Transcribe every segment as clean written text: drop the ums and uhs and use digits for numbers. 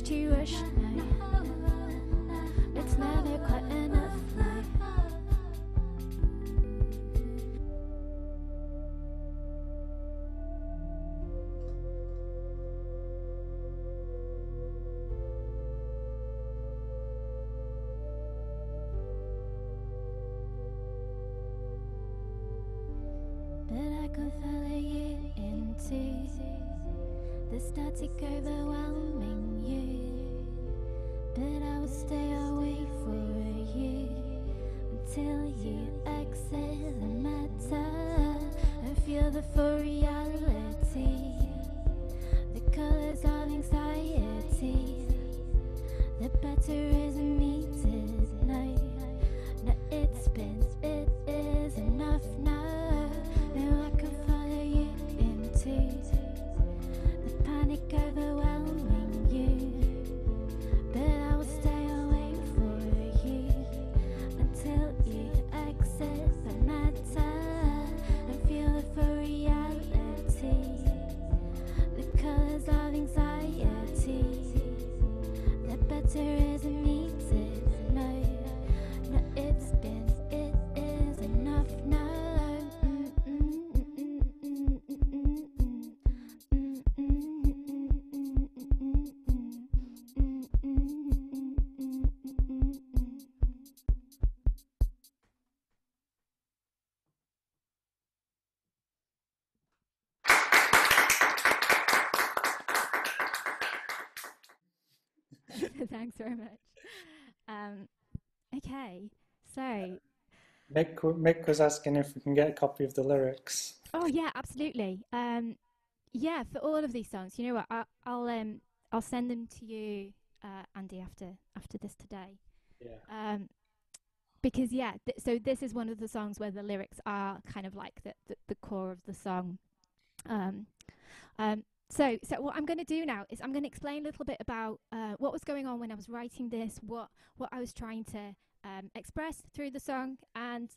too rushed, no. It's never quite enough, no. But I can follow you into the static overwhelming you. But I will stay away for you until you exit the matter and feel the full reality. The colours of anxiety. The better isn't meted, no. No, it's been, it is enough now. Now I can follow you into the panic overwhelming you. But I will stay away for you until you exit the matter and feel the full reality. The colours of anxiety. The better isn't meted, no. No, it's been, it is enough now. Thanks very much. Okay, so Mick was asking if we can get a copy of the lyrics. oh yeah, absolutely. Yeah, for all of these songs, you know what? I'll send them to you, Andy, after this today. Yeah. Because yeah, so this is one of the songs where the lyrics are kind of like the core of the song. Um, so what I'm going to do now is I'm going to explain a little bit about what was going on when I was writing this, what I was trying to express through the song, and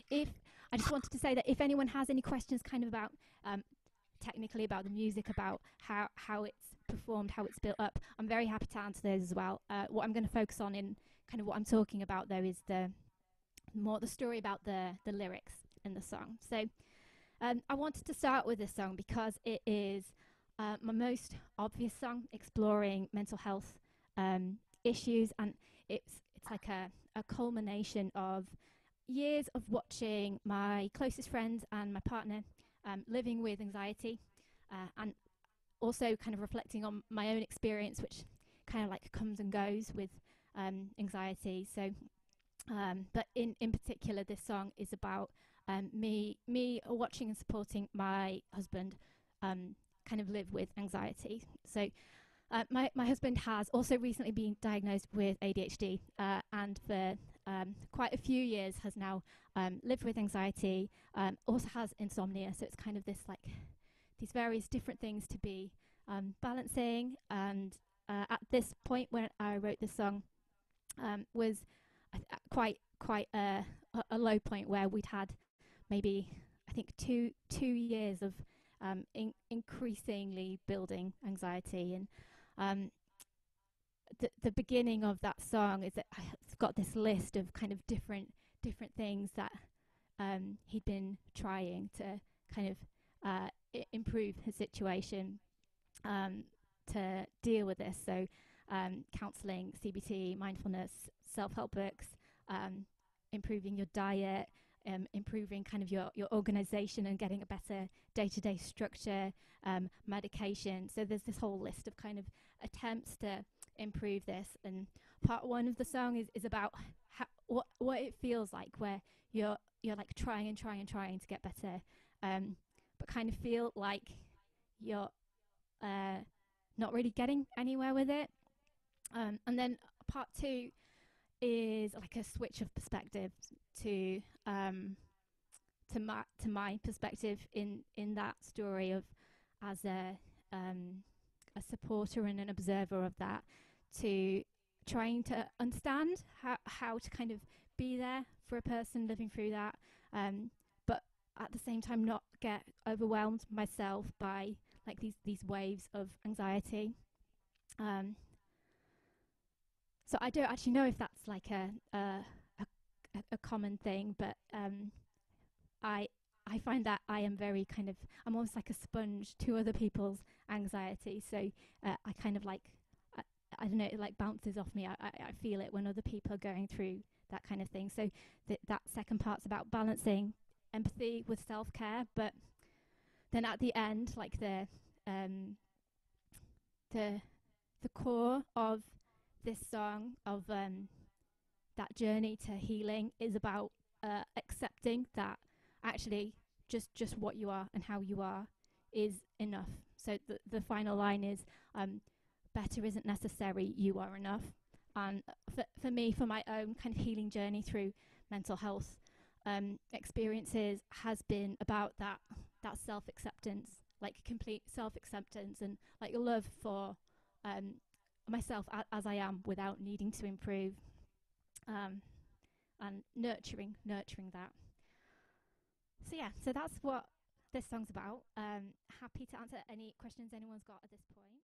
if I just wanted to say that if anyone has any questions, kind of about technically about the music, about how it's performed, how it's built up, I'm very happy to answer those as well. What I'm going to focus on in kind of what I'm talking about though is the story about the lyrics in the song. So I wanted to start with this song because it is my most obvious song exploring mental health issues, and it's like a culmination of years of watching my closest friends and my partner living with anxiety, and also kind of reflecting on my own experience, which kind of like comes and goes with anxiety. So but in particular, this song is about me watching and supporting my husband kind of live with anxiety. So my husband has also recently been diagnosed with ADHD, and for quite a few years has now lived with anxiety, also has insomnia. So it's kind of this like these various different things to be balancing. And at this point when I wrote this song was quite a low point where we'd had maybe I think two years of increasingly building anxiety. And the beginning of that song is that I've got this list of kind of different things that he'd been trying to kind of improve his situation, to deal with this. So counselling, CBT, mindfulness, self-help books, improving your diet, improving kind of your organisation and getting a better day-to-day structure, medication. So there's this whole list of kind of attempts to improve this. And part one of the song is about what it feels like where you're like trying to get better, but kind of feel like you're not really getting anywhere with it. And then part two is like a switch of perspective to my perspective in that story of as a supporter and an observer of that, to trying to understand how to kind of be there for a person living through that, but at the same time not get overwhelmed myself by like these waves of anxiety. Um, so I don't actually know if that's like a common thing, but I I find that I am very kind of, I'm almost like a sponge to other people's anxiety. So I kind of like, I, I don't know, it like bounces off me. I feel it when other people are going through that kind of thing. So that second part's about balancing empathy with self care, but then at the end, like um, the the core of this song of that journey to healing is about accepting that actually just what you are and how you are is enough. So the final line is better isn't necessary, you are enough. And for me, for my own kind of healing journey through mental health experiences has been about that self-acceptance, like complete self-acceptance and like love for um, myself as I am without needing to improve, um, and nurturing that. So yeah, so that's what this song's about. Happy to answer any questions anyone's got at this point.